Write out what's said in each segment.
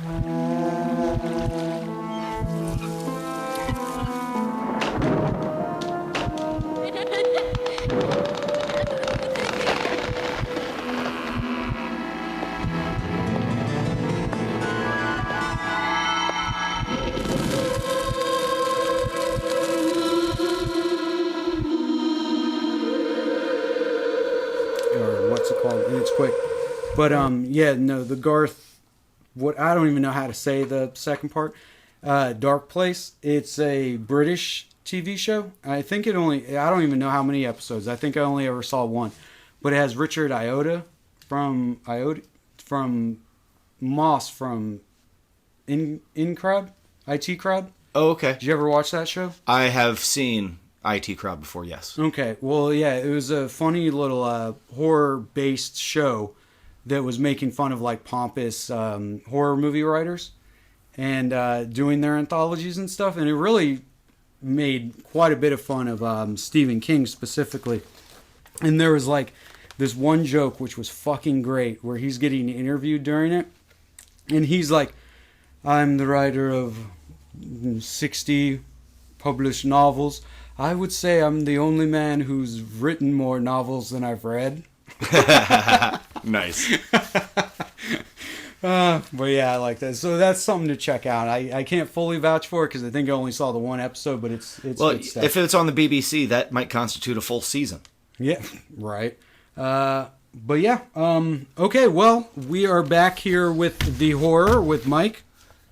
Or what's it called? And it's quick. But yeah, no, the Garth. What I don't even know how to say the second part. Dark Place. It's a British TV show. I think it only. I don't even know how many episodes. I think I only ever saw one. But it has Richard from Moss from In Crowd, IT Crowd. Oh, okay. Did you ever watch that show? I have seen IT Crowd before, yes. Okay. Well, yeah, it was a funny little horror-based show that was making fun of like pompous horror movie writers and doing their anthologies and stuff. And it really made quite a bit of fun of Stephen King specifically. And there was like this one joke which was fucking great where he's getting interviewed during it. And he's like, I'm the writer of 60 published novels. I would say I'm the only man who's written more novels than I've read. Nice. But yeah, I like that. So that's something to check out. I can't fully vouch for it because I think I only saw the one episode, but it's Well, good stuff. if it's on the BBC, that might constitute a full season. Yeah, right. But yeah, okay, well, we are back here with the horror with Mike.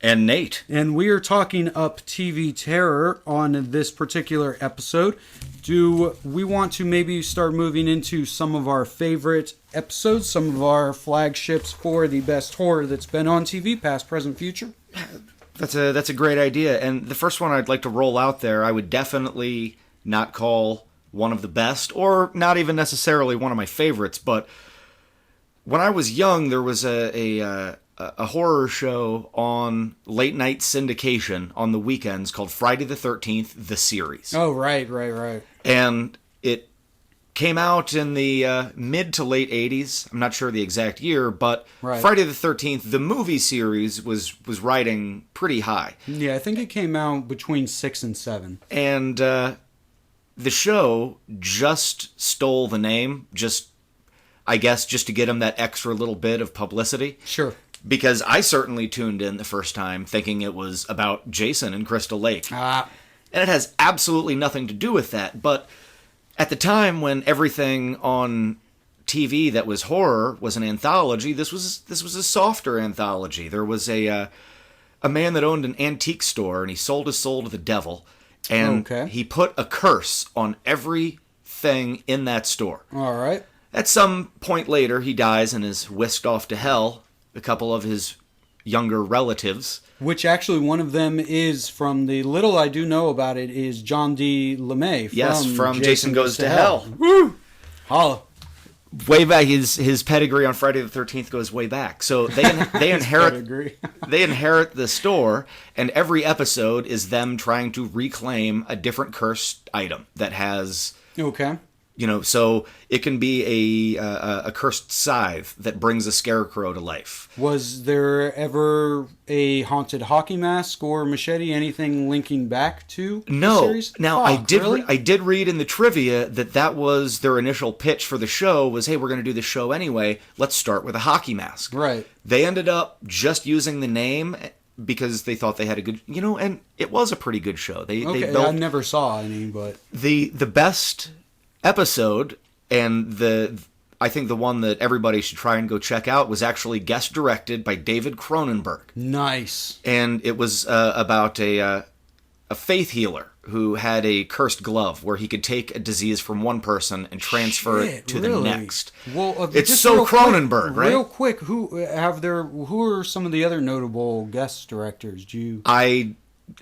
And Nate. And we are talking up TV terror on this particular episode. Do we want to maybe start moving into some of our favorite episodes, some of our flagships for the best horror that's been on TV, past, present, future? That's a great idea. And the first one I'd like to roll out there, I would definitely not call one of the best, or not even necessarily one of my favorites, but when I was young, there was a horror show on late night syndication on the weekends called Friday the 13th, the series. Oh, right. And it came out in the mid to late 80s. I'm not sure the exact year, but Right. Friday the 13th, the movie series, was riding pretty high. Yeah, I think it came out between 6 and 7. And the show just stole the name, I guess just to get him that extra little bit of publicity. Sure. Because I certainly tuned in the first time thinking it was about Jason and Crystal Lake. And it has absolutely nothing to do with that. But at the time when everything on TV that was horror was an anthology, this was a softer anthology. There was a man that owned an antique store, and he sold his soul to the devil. And he put a curse on everything in that store. All right. At some point later, he dies and is whisked off to hell. A couple of his younger relatives. Which actually one of them is, from the little I do know about it, is John D. LeMay from Jason Goes to Hell. Woo! Holla. Way back, his pedigree on Friday the 13th goes way back. So they inherit they inherit the store, and every episode is them trying to reclaim a different cursed item that has... Okay. So it can be a cursed scythe that brings a scarecrow to life. Was there ever a haunted hockey mask or machete, anything linking back to the series? Now, I did read in the trivia that was their initial pitch for the show was, hey, we're going to do the show anyway. Let's start with a hockey mask. Right. They ended up just using the name because they thought they had a good, and it was a pretty good show. I never saw any, but the best episode, and I think the one that everybody should try and go check out, was actually guest directed by David Cronenberg. Nice. And it was about a faith healer who had a cursed glove where he could take a disease from one person and transfer it to the next. Well, it's so Cronenberg, right? Real quick, who are some of the other notable guest directors? I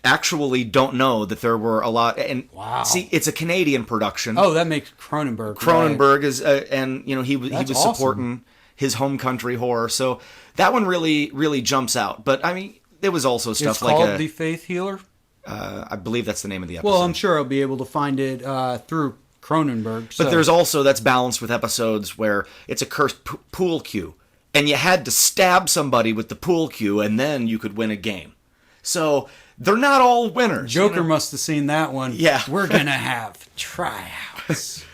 actually don't know that there were a lot. And wow. See, it's a Canadian production. Oh, that makes Cronenberg. Cronenberg is, and he was awesome. Supporting his home country horror. So that one really, really jumps out. But I mean, there was also stuff it's like called The Faith Healer. I believe that's the name of the episode. Well, I'm sure I'll be able to find it through Cronenberg. But there's also, that's balanced with episodes where it's a cursed pool cue. and you had to stab somebody with the pool cue, and then you could win a game. So they're not all winners. Joker must have seen that one. Yeah. We're going to have tryouts.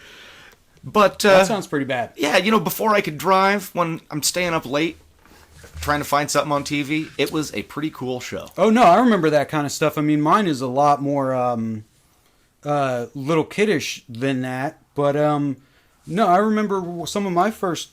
But that sounds pretty bad. Yeah, before I could drive, when I'm staying up late trying to find something on TV, it was a pretty cool show. Oh, no, I remember that kind of stuff. I mean, mine is a lot more little kiddish than that. But, no, I remember some of my first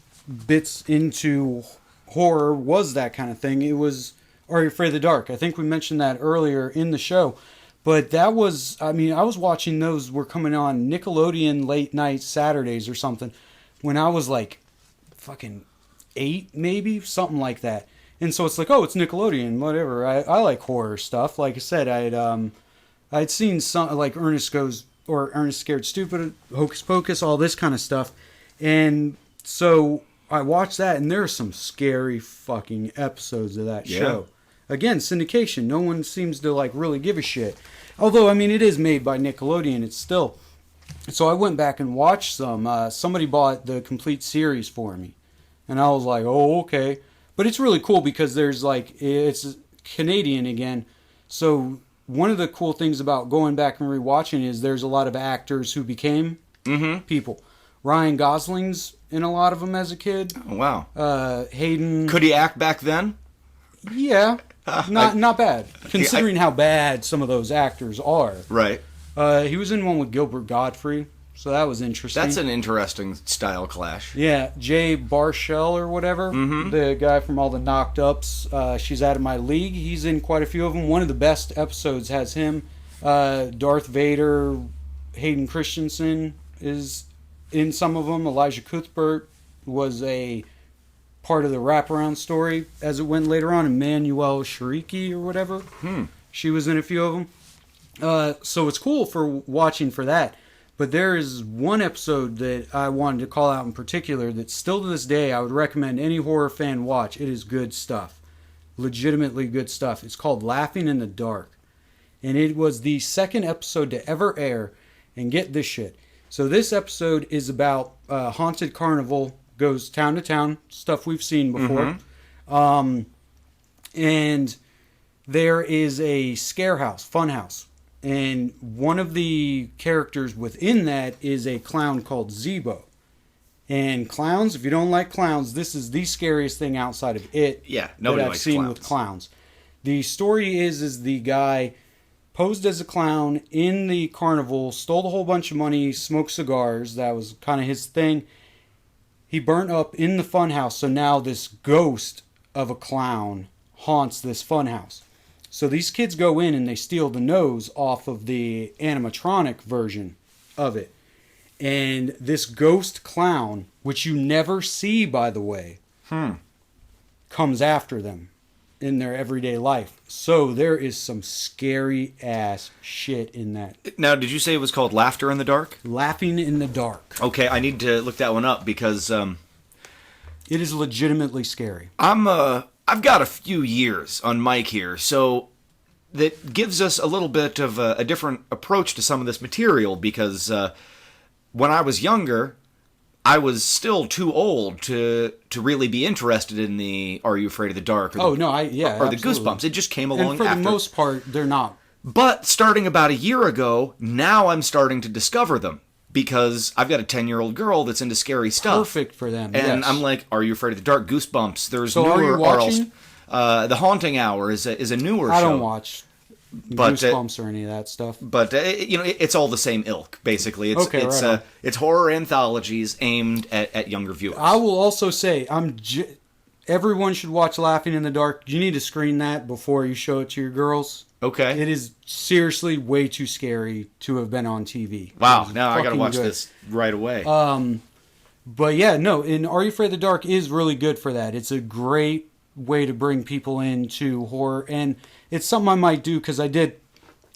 bits into horror was that kind of thing. It was Are You Afraid of the Dark? I think we mentioned that earlier in the show. But that was, I mean, I was watching those were coming on Nickelodeon late night Saturdays or something when I was like fucking 8 maybe, something like that. And so it's like, oh, it's Nickelodeon, whatever. I like horror stuff. Like I said, I'd seen some like Ernest Scared Stupid, Hocus Pocus, all this kind of stuff. And so I watched that, and there are some scary fucking episodes of that show. Again, syndication. No one seems to like really give a shit. Although, I mean, it is made by Nickelodeon. It's still. So I went back and watched some. Somebody bought the complete series for me, and I was like, oh, okay. But it's really cool because there's like it's Canadian again. So one of the cool things about going back and rewatching is there's a lot of actors who became people. Ryan Gosling's in a lot of them as a kid. Oh, wow. Hayden. Could he act back then? Yeah. Not bad, considering how bad some of those actors are. Right. He was in one with Gilbert Gottfried, so that was interesting. That's an interesting style clash. Yeah, Jay Baruchel or whatever, the guy from all the Knocked Ups. She's Out of My League. He's in quite a few of them. One of the best episodes has him. Darth Vader, Hayden Christensen is in some of them. Elijah Cuthbert was a part of the wraparound story as it went later on. Emmanuel Shariki or whatever. She was in a few of them. So it's cool for watching for that. But there is one episode that I wanted to call out in particular that still to this day I would recommend any horror fan watch. It is good stuff. Legitimately good stuff. It's called Laughing in the Dark. And it was the second episode to ever air. And get this shit. So this episode is about haunted carnival. Goes town to town, stuff we've seen before. And there is a scare house, fun house. And one of the characters within that is a clown called Zebo. And clowns, if you don't like clowns, this is the scariest thing outside of it. Yeah, nobody that I've likes seen clowns. with clowns. The story is the guy posed as a clown in the carnival, stole a whole bunch of money, smoked cigars. That was kind of his thing. He burnt up in the funhouse, so now this ghost of a clown haunts this funhouse. So these kids go in and they steal the nose off of the animatronic version of it. And this ghost clown, which you never see, by the way, comes after them in their everyday life. So there is some scary ass shit in that. Now, did you say it was called Laughter in the Dark? Laughing in the Dark. Okay, I need to look that one up because it is legitimately scary. I've got a few years on Mike here, so that gives us a little bit of a different approach to some of this material because when I was younger, I was still too old to really be interested in the Are You Afraid of the Dark? Or the absolutely. Goosebumps. It just came along and for after. the most part, they're not. But starting about a year ago, now I'm starting to discover them because I've got a 10-year-old girl that's into scary stuff. Perfect for them, And yes. I'm like, Are You Afraid of the Dark? Goosebumps. There's So newer are you watching? The Haunting Hour is a newer show. I don't watch But, Goosebumps or any of that stuff. But it's all the same ilk, basically. It's right on. it's horror anthologies aimed at younger viewers. I will also say, everyone should watch Laughing in the Dark. You need to screen that before you show it to your girls. Okay. It is seriously way too scary to have been on TV. Wow, now I gotta fucking watch good. this right away. But yeah, no, and Are You Afraid of the Dark is really good for that. It's a great way to bring people into horror, and it's something I might do because I did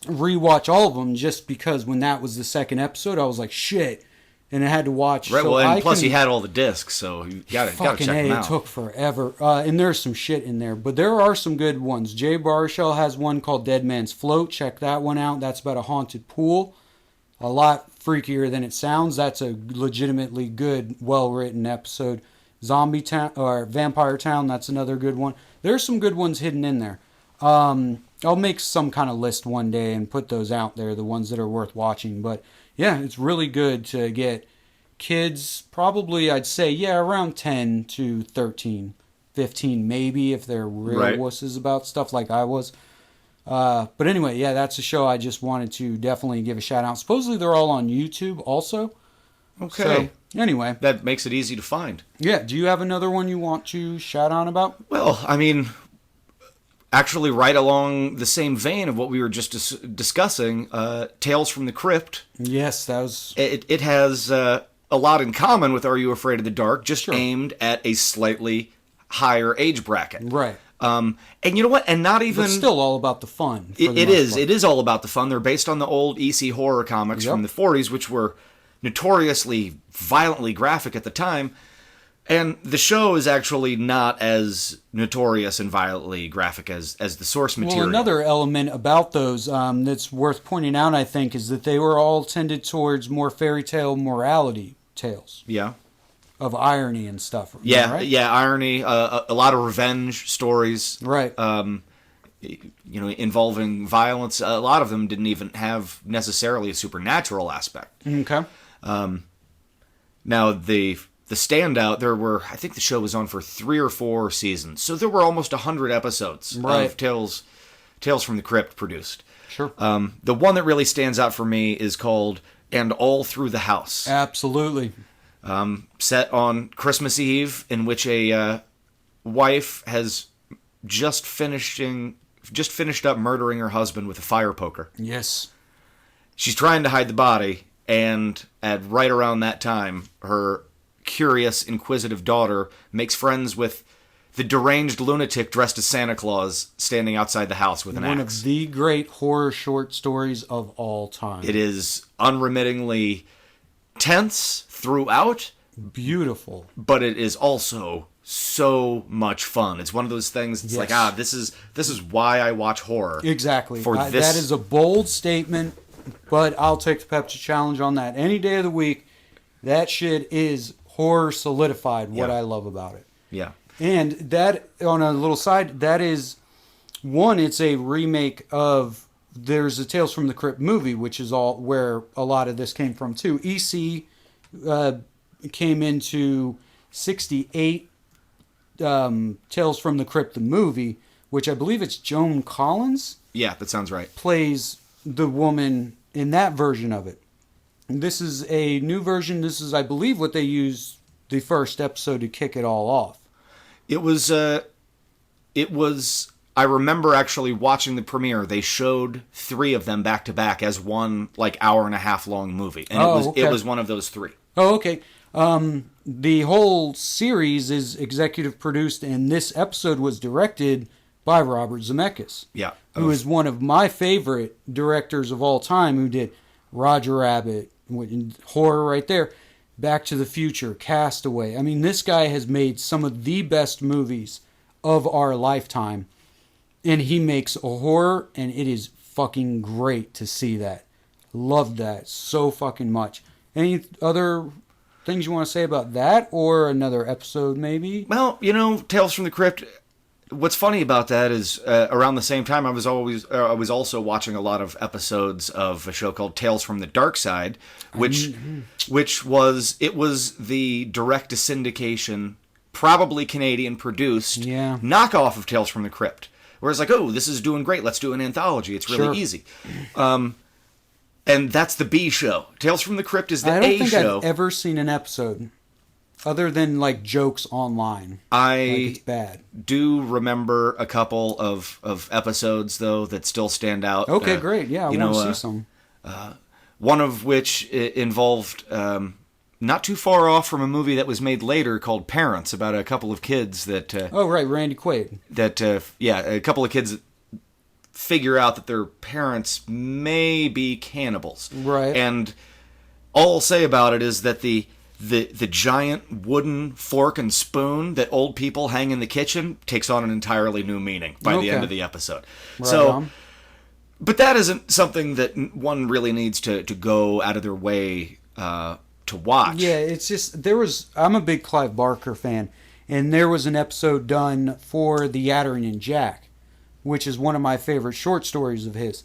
rewatch all of them just because when that was the second episode, I was like, shit, and I had to watch. Right, so well, and I plus can, he had all the discs, so you gotta check them it out. took forever, and there's some shit in there, but there are some good ones. Jay Baruchel has one called Dead Man's Float. Check that one out. That's about a haunted pool. A lot freakier than it sounds. That's a legitimately good, well-written episode. Zombie Town or Vampire Town. That's another good one. There's some good ones hidden in there. I'll make some kind of list one day and put those out there, the ones that are worth watching. But yeah, it's really good to get kids, probably I'd say, yeah, around 10 to 13, 15 maybe, if they're real wusses about stuff like I was. But anyway, yeah, that's a show I just wanted to definitely give a shout out. Supposedly they're all on YouTube also. Okay. So, anyway. That makes it easy to find. Yeah, do you have another one you want to shout out about? Well, I mean, actually right along the same vein of what we were just discussing, Tales from the Crypt. Yes, that was... It has a lot in common with Are You Afraid of the Dark, just aimed at a slightly higher age bracket. Right. And you know what? And not even... But still all about the fun. It is all about the fun. They're based on the old EC horror comics from the 40s, which were notoriously violently graphic at the time. And the show is actually not as notorious and violently graphic as the source material. Well, another element about those that's worth pointing out, I think, is that they were all tended towards more fairy tale morality tales. Yeah. Of irony and stuff. Yeah, right? Yeah, irony, a lot of revenge stories. Right. Involving violence. A lot of them didn't even have necessarily a supernatural aspect. Okay. Now, the standout, I think the show was on for 3 or 4 seasons, so there were almost 100 episodes of Tales from the Crypt produced. Sure. The one that really stands out for me is called And All Through the House. Absolutely. Set on Christmas Eve, in which a wife has just finished up murdering her husband with a fire poker. Yes. She's trying to hide the body, and at right around that time, her curious, inquisitive daughter makes friends with the deranged lunatic dressed as Santa Claus standing outside the house with an axe. One of the great horror short stories of all time. It is unremittingly tense throughout. Beautiful. But it is also so much fun. It's one of those things, it's like, this is why I watch horror. Exactly. For this. That is a bold statement, but I'll take the Pepsi challenge on that. Any day of the week, that shit is horror solidified, what I love about it. Yeah. And that, on a little side, that is, one, it's a remake of, there's a Tales from the Crypt movie, which is all where a lot of this came from, too. EC came into 68, Tales from the Crypt, the movie, which I believe it's Joan Collins. Yeah, that sounds right. Plays the woman in that version of it. And this is a new version. This is, I believe, what they used the first episode to kick it all off. It was, I remember actually watching the premiere. They showed 3 of them back to back as one, hour and a half long movie. And it was one of those 3. Oh, okay. The whole series is executive produced, and this episode was directed by Robert Zemeckis. Yeah. Who is one of my favorite directors of all time, who did Roger Rabbit, horror right there, Back to the Future, Castaway. I mean, this guy has made some of the best movies of our lifetime, and he makes a horror, and it is fucking great to see that. Loved that so fucking much. Any other things you want to say about that, or another episode maybe? Well, Tales from the Crypt, what's funny about that is around the same time I was also watching a lot of episodes of a show called Tales from the Dark Side, which was the direct to syndication, probably Canadian produced knockoff of Tales from the Crypt. Where it's like, oh, this is doing great, let's do an anthology. It's really easy. And that's the B show. Tales from the Crypt is the A show. I don't think I've ever seen an episode other than jokes online. It's bad. Do remember a couple of episodes though that still stand out. Okay, great. Yeah, I want to see some. One of which involved not too far off from a movie that was made later called Parents, about a couple of kids that. Randy Quaid. A couple of kids that figure out that their parents may be cannibals. Right. And all I'll say about it is that the giant wooden fork and spoon that old people hang in the kitchen takes on an entirely new meaning by the end of the episode. Right. But that isn't something that one really needs to go out of their way to watch. Yeah, it's just I'm a big Clive Barker fan, and there was an episode done for The Yattering and Jack, which is one of my favorite short stories of his.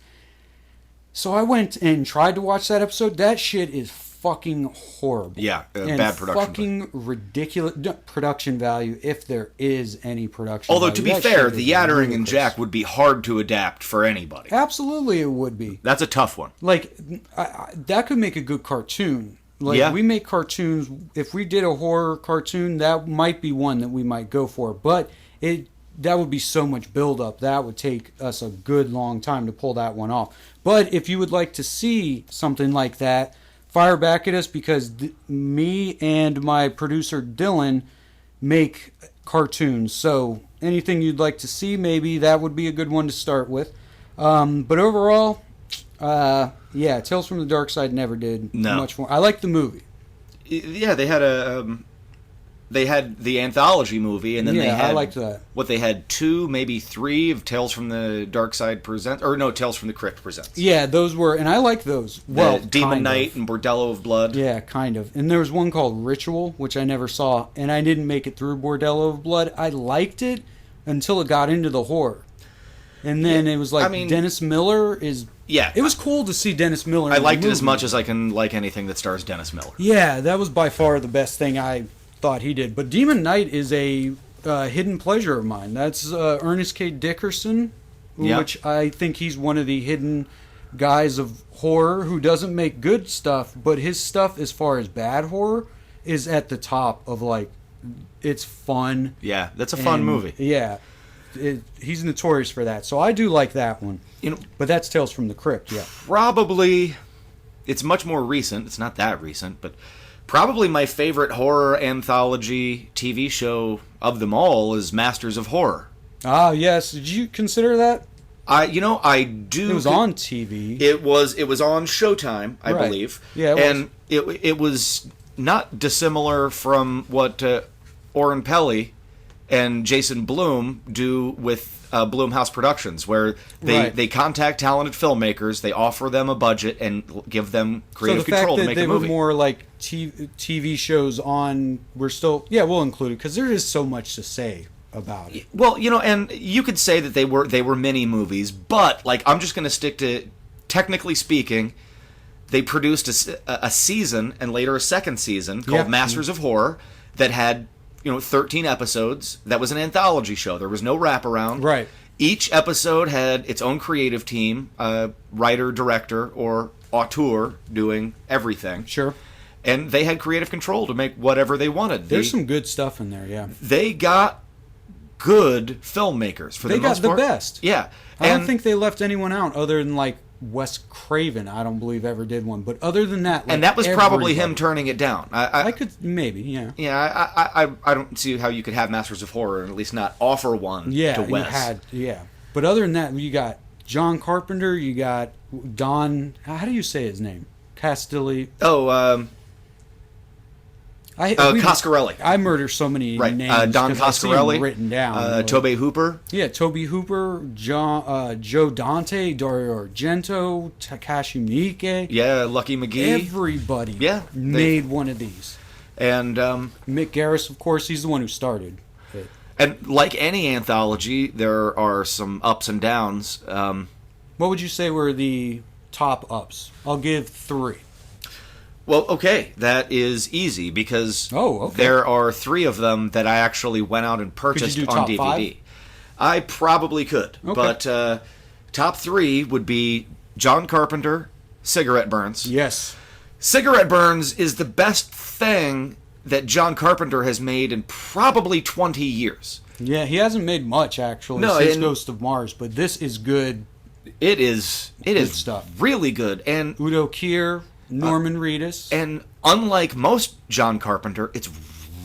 So I went and tried to watch that episode. That shit is fucking horrible. Yeah, and bad production. Fucking ridiculous production value, if there is any production Although, value. to be That fair, shit The is Yattering and ludicrous. Jack would be hard to adapt for anybody. Absolutely, it would be. That's a tough one. Like, that could make a good cartoon. Like, Yeah. we make cartoons. If we did a horror cartoon, that might be one that we might go for. But that would be so much buildup. That would take us a good long time to pull that one off. But if you would like to see something like that, fire back at us, because me and my producer Dylan make cartoons. So anything you'd like to see, maybe that would be a good one to start with. But overall, yeah, Tales from the Dark Side never did much more. I like the movie. Yeah, they had the anthology movie, and then they had, I liked that. What, they had 2, maybe 3 of Tales from the Dark Side Presents, or no, Tales from the Crypt Presents. Yeah, those were, and I like those. Well, Demon Knight and Bordello of Blood. Yeah, kind of. And there was one called Ritual, which I never saw, and I didn't make it through Bordello of Blood. I liked it until it got into the horror. And then it was like, Dennis Miller is... Yeah. It was cool to see Dennis Miller. I liked it as much as I can like anything that stars Dennis Miller. Yeah, that was by far the best thing I thought he did. But Demon Knight is a hidden pleasure of mine. That's Ernest K. Dickerson, which I think he's one of the hidden guys of horror who doesn't make good stuff, but his stuff, as far as bad horror, is at the top of, like, it's fun. Yeah, that's a fun movie. Yeah. He's notorious for that. So I do like that one. But that's Tales from the Crypt, yeah. Probably, it's much more recent. It's not that recent, but probably my favorite horror anthology TV show of them all is Masters of Horror. Ah, yes. Did you consider that? I do. It was on TV. It was on Showtime, I believe. Yeah, and it was not dissimilar from what Oren Peli and Jason Blum do with Blumhouse Productions, where they contact talented filmmakers, they offer them a budget, and give them creative control to make a movie. So the fact that they were more like TV shows on, we'll include it, because there is so much to say about it. Well, and you could say that they were mini movies, but like I'm just going to stick to, technically speaking, they produced a season and later a second season called Masters of Horror that had 13 episodes. That was an anthology show. There was no wraparound. Right. Each episode had its own creative team, writer, director, or auteur doing everything. Sure. And they had creative control to make whatever they wanted. There's some good stuff in there, yeah. They got good filmmakers for the most part. They got the best. Yeah. I don't think they left anyone out other than, like, Wes Craven, I don't believe ever did one. But other than that, like, and that was probably him turning it down. I could maybe, yeah. Yeah, I don't see how you could have Masters of Horror and at least not offer one to Wes. But other than that, you got John Carpenter, you got Don. How do you say his name? Castilli. Oh, Coscarelli. I murder so many names. Don Coscarelli, written down. Tobe Hooper. Yeah, Tobe Hooper, Joe Dante, Dario Argento, Takashi Miike. Yeah, Lucky McGee. Everybody made one of these. And Mick Garris, of course, he's the one who started it. And like any anthology, there are some ups and downs. What would you say were the top ups? I'll give 3. Well, okay, that is easy because there are 3 of them that I actually went out and purchased on DVD. 5? I probably could, but top 3 would be John Carpenter, Cigarette Burns. Yes. Cigarette Burns is the best thing that John Carpenter has made in probably 20 years. Yeah, he hasn't made much, actually, since Ghost of Mars, but this is good. It is stuff. Really good. And Udo Kier, Norman Reedus. And unlike most John Carpenter, it's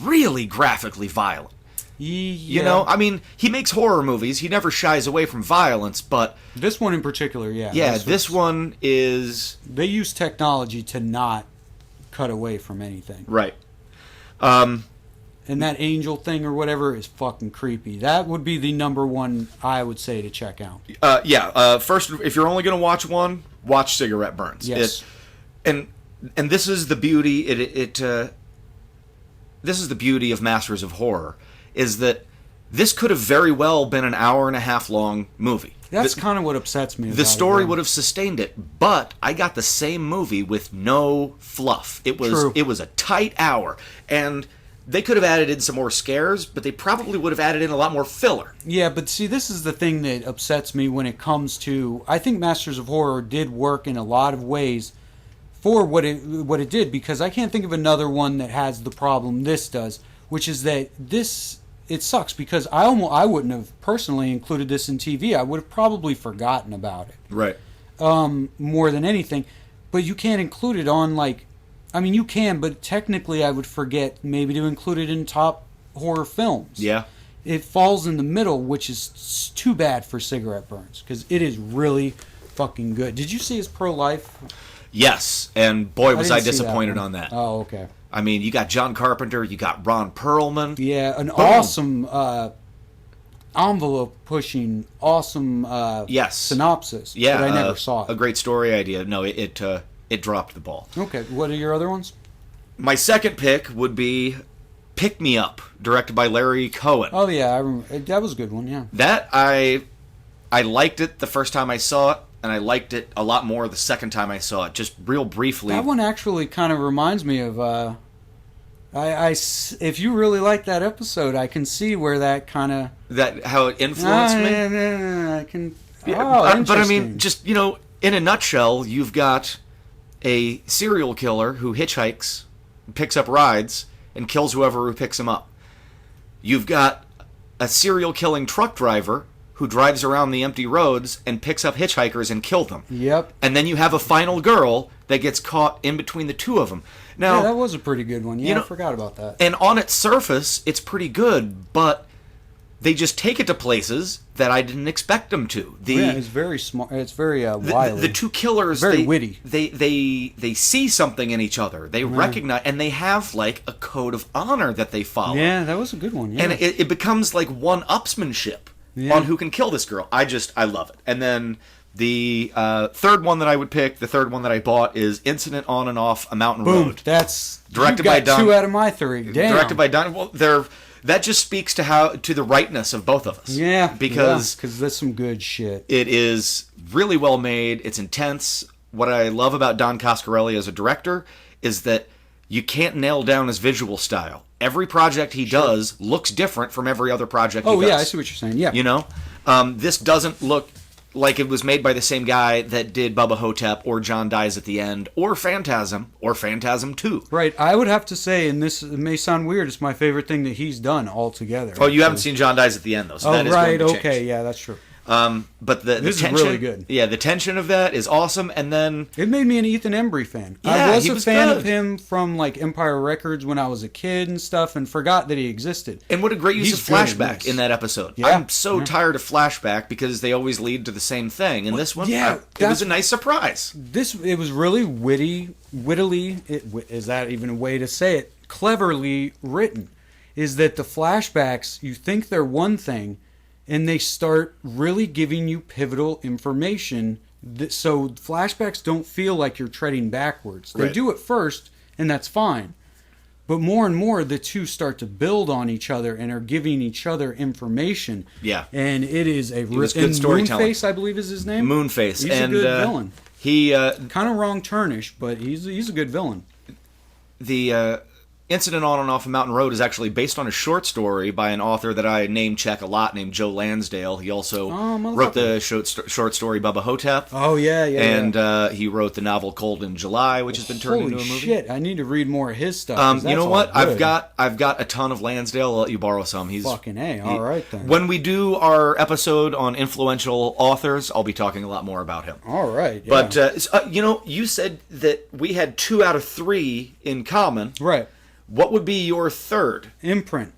really graphically violent. Yeah. I mean, he makes horror movies. He never shies away from violence, but this one in particular, yeah. Yeah, this one is... They use technology to not cut away from anything. Right. And that angel thing or whatever is fucking creepy. That would be the number one I would say to check out. First, if you're only going to watch one, watch Cigarette Burns. Yes. And and this is the beauty. This is the beauty of Masters of Horror, is that this could have very well been an hour and a half long movie. That's kind of what upsets me. The story would have sustained it, but I got the same movie with no fluff. It was a tight hour, and they could have added in some more scares, but they probably would have added in a lot more filler. Yeah, but see, this is the thing that upsets me when it comes to... I think Masters of Horror did work in a lot of ways for what it did, because I can't think of another one that has the problem this does, which is that this... It sucks because I wouldn't have personally included this in TV. I would have probably forgotten about it. Right. More than anything. But you can't include it on, like... I mean, you can, but technically I would forget maybe to include it in top horror films. Yeah. It falls in the middle, which is too bad for Cigarette Burns, because it is really fucking good. Did you see his pro-life? Yes, and boy was I didn't see disappointed that on that. Oh, okay. I mean, you got John Carpenter, you got Ron Perlman. Yeah, an awesome envelope-pushing, awesome synopsis. Yeah, but I never saw it. A great story idea. No, it dropped the ball. Okay, what are your other ones? My second pick would be Pick Me Up, directed by Larry Cohen. Oh yeah, I remember. That was a good one. Yeah. That I liked it the first time I saw it, and I liked it a lot more the second time I saw it. Just real briefly. That one actually kind of reminds me of. If you really like that episode, I can see where that kind of how it influenced me. I can. But I mean, just in a nutshell, you've got a serial killer who hitchhikes, picks up rides, and kills whoever who picks him up. You've got a serial killing truck driver who drives around the empty roads and picks up hitchhikers and kills them. Yep. And then you have a final girl that gets caught in between the two of them. Now, yeah, that was a pretty good one. Yeah, I forgot about that. And on its surface, it's pretty good, but they just take it to places that I didn't expect them to. It's very smart. It's very wily. The two killers, very witty. They see something in each other. They recognize, and they have like a code of honor that they follow. Yeah, that was a good one. Yeah. And it becomes like one-upsmanship on who can kill this girl. I love it. And then the third one that I would pick, the third one that I bought, is Incident on and Off a Mountain Road. That's directed by Don. 2 out of my 3. Damn. Directed by Don. Well, that just speaks to the rightness of both of us. Yeah, because that's some good shit. It is really well made. It's intense. What I love about Don Coscarelli as a director is that you can't nail down his visual style. Every project he does looks different from every other project he does. Oh, yeah, I see what you're saying. Yeah. This doesn't look like it was made by the same guy that did Bubba Hotep or John Dies at the End or Phantasm or Phantasm 2. Right. I would have to say, and this may sound weird, it's my favorite thing that he's done altogether. Oh, you haven't seen John Dies at the End, though, so that is right. going to change. Okay, yeah, that's true. But the this tension, is really good. Yeah, the tension of that is awesome, and then it made me an Ethan Embry fan. Yeah, I was he a was fan good. of him from like Empire Records when I was a kid and stuff, and forgot that he existed. And what a great use of flashback in that episode. Yeah. I'm so tired of flashback because they always lead to the same thing. And this one, it was a nice surprise. It was really wittily. Is that even a way to say it? Cleverly written. Is that the flashbacks? You think they're one thing. And they start really giving you pivotal information. So flashbacks don't feel like you're treading backwards. They do it first, and that's fine. But more and more, the two start to build on each other and are giving each other information. Yeah. And it is a good storytelling. Moonface, I believe is his name. Moonface. He's a good villain. He kind of wrong turnish, but he's a good villain. The Incident on and Off a Mountain Road is actually based on a short story by an author that I name check a lot named Joe Lansdale. He also wrote the short story Bubba Hotep. Oh, yeah. And he wrote the novel Cold in July, which has been turned into a movie. Holy shit, I need to read more of his stuff. You know what? I've got a ton of Lansdale. I'll let you borrow some. He's fucking A. All right, then. When we do our episode on influential authors, I'll be talking a lot more about him. All right. Yeah. But, you said that we had 2 out of 3 in common. Right. What would be your third? Imprint.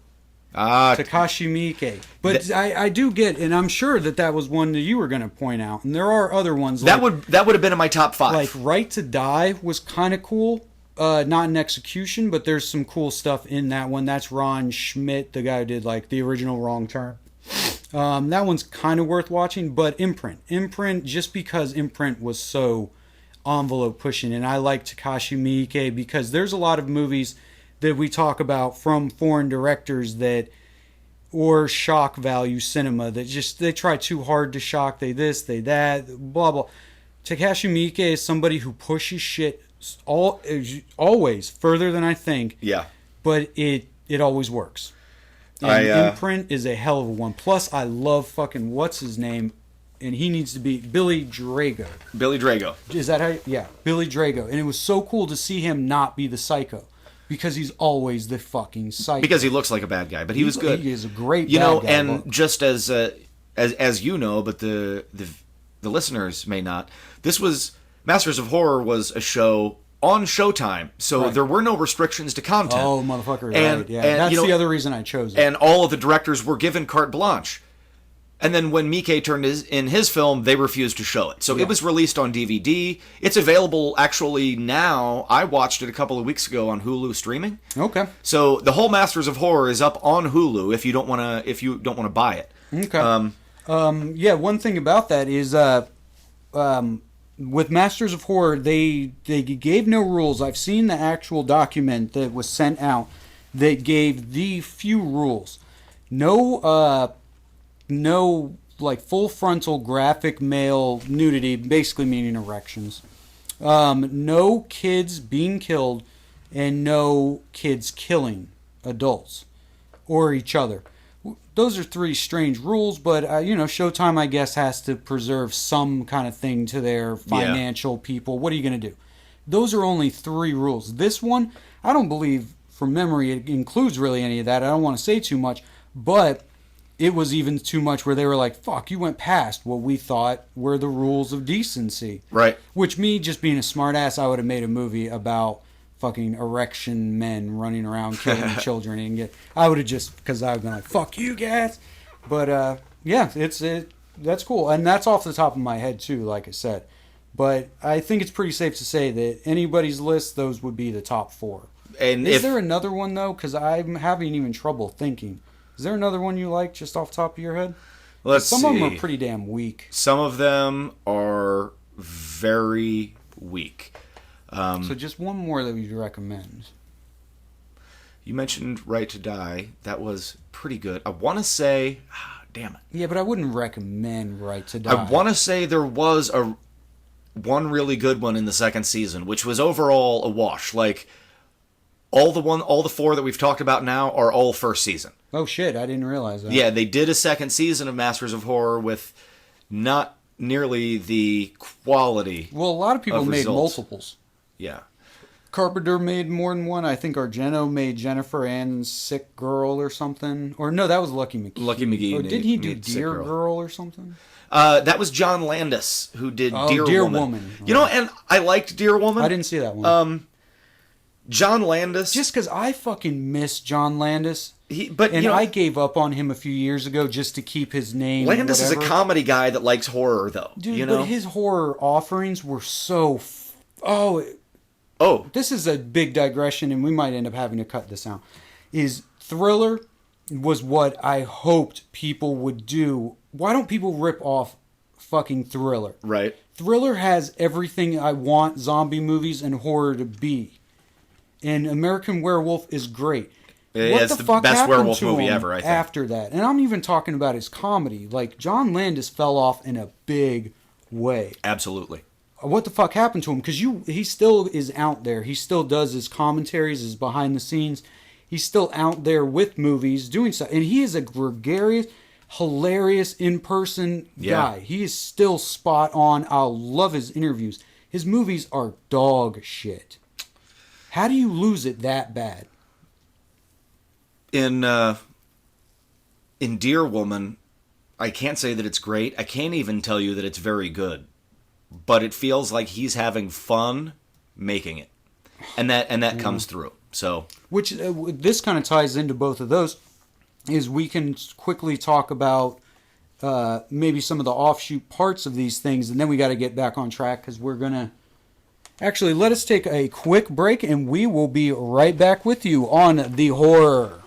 Takashi Miike. But I do get, and I'm sure that was one that you were going to point out, and there are other ones. That would have been in my top 5. Like Right to Die was kind of cool. Not in execution, but there's some cool stuff in that one. That's Ron Schmidt, the guy who did like the original Wrong Turn. That one's kind of worth watching, but Imprint, just because Imprint was so envelope pushing, and I like Takashi Miike because there's a lot of movies that we talk about from foreign directors that, or shock value cinema, that just, they try too hard to shock, they this, they that, blah, blah. Takashi Miike is somebody who pushes shit always further than I think. Yeah. But it always works. And Imprint is a hell of a one. Plus, I love fucking, what's his name? And he needs to be Billy Drago. Billy Drago. Is that how? Yeah, Billy Drago. And it was so cool to see him not be the psycho. Because he's always the fucking psycho. Because he looks like a bad guy, but he was good. He is a great bad guy. And just as you know, but the listeners may not, this was, Masters of Horror was a show on Showtime, so there were no restrictions to content. Oh, motherfucker, and, right. Yeah, and, that's the other reason I chose it. And all of the directors were given carte blanche. And then when Miike turned in his film, they refused to show it. So it was released on DVD. It's available actually now. I watched it a couple of weeks ago on Hulu streaming. Okay. So the whole Masters of Horror is up on Hulu if you don't want to buy it. Okay. Yeah, one thing about that is with Masters of Horror, they gave no rules. I've seen the actual document that was sent out that gave the few rules. No, like, full frontal graphic male nudity, basically meaning erections. No kids being killed, and no kids killing adults or each other. Those are three strange rules, but, Showtime, I guess, has to preserve some kind of thing to their financial people. What are you going to do? Those are only three rules. This one, I don't believe, from memory, it includes really any of that. I don't want to say too much, but it was even too much where they were like, fuck, you went past what we thought were the rules of decency. Right. Which, me just being a smartass, I would have made a movie about fucking erection men running around killing children. And I would have just, because I would have been like, fuck you guys. But, yeah, that's cool. And that's off the top of my head, too, like I said. But I think it's pretty safe to say that anybody's list, those would be the top four. And is there another one, though? Because I'm having even trouble thinking. Is there another one you like just off the top of your head? Some of them are pretty damn weak. Some of them are very weak. So just one more that you'd recommend. You mentioned Right to Die. That was pretty good. I want to say... damn it. Yeah, but I wouldn't recommend Right to Die. I want to say there was one really good one in the second season, which was overall a wash. Like, all the four that we've talked about now are all first season. Oh shit, I didn't realize that. Yeah, they did a second season of Masters of Horror with not nearly the quality. Well, a lot of people made multiples. Yeah. Carpenter made more than one. I think Argento made Jennifer Ann's Sick Girl or something. Or no, that was Lucky McGee. Lucky McGee. Or did he do Dear Girl or something? That was John Landis who did Dear Woman. Right. You know, and I liked Dear Woman. I didn't see that one. John Landis. Just because I fucking miss John Landis. And I gave up on him a few years ago just to keep his name. Landis is a comedy guy that likes horror, though. Dude, but his horror offerings were so... This is a big digression, and we might end up having to cut this out. Thriller was what I hoped people would do. Why don't people rip off fucking Thriller? Right. Thriller has everything I want zombie movies and horror to be. And American Werewolf is great. It's the best werewolf movie ever, I think. After that, and I'm even talking about his comedy. Like, John Landis fell off in a big way. Absolutely. What the fuck happened to him? Because he still is out there. He still does his commentaries, his behind the scenes. He's still out there with movies, doing stuff. And he is a gregarious, hilarious, in-person guy. He is still spot on. I love his interviews. His movies are dog shit. How do you lose it that bad? In Dear Woman, I can't say that it's great. I can't even tell you that it's very good. But it feels like he's having fun making it. And that comes through. So, which this kind of ties into both of those, is we can quickly talk about maybe some of the offshoot parts of these things, and then we got to get back on track because we're going to... Actually, let us take a quick break, and we will be right back with you on The Horror.